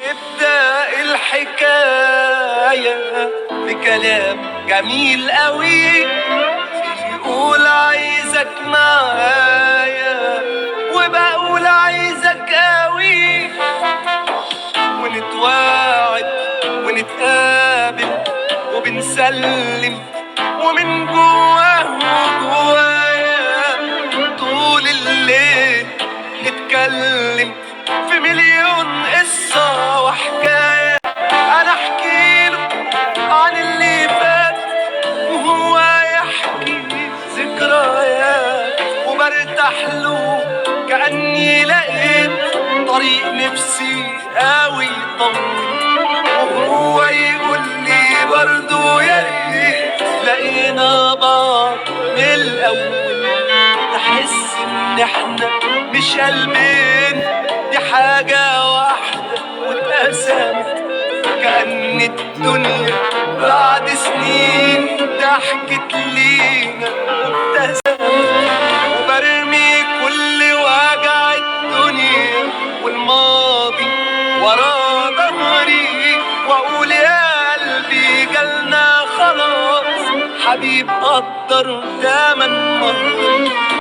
ابدأ الحكاية بكلام جميل قوي، يقول عايزك معايا وبقول عايزك قوي، ونتواعد ونتقابل وبنسلم ومن جواه وجوايا طول الليل نتكلم في مليون قصة وحكاية. أنا أحكيله عن اللي فات وهو يحكي ذكريات، وبرتاح له كأني لقيت طريق نفسي قوي طويل، وهو يقول لي برضه يا ريت لقينا بعض من الأول، نحس إن إحنا مش قلبين، دي حاجة واحدة واتقسمت كأن الدنيا بعد سنين ضحكت لينا وابتسمت، وبرمي كل وجع الدنيا والماضي ورا ظهري، واقول يا قلبي جالنا خلاص حبيب قدر تمن مرة.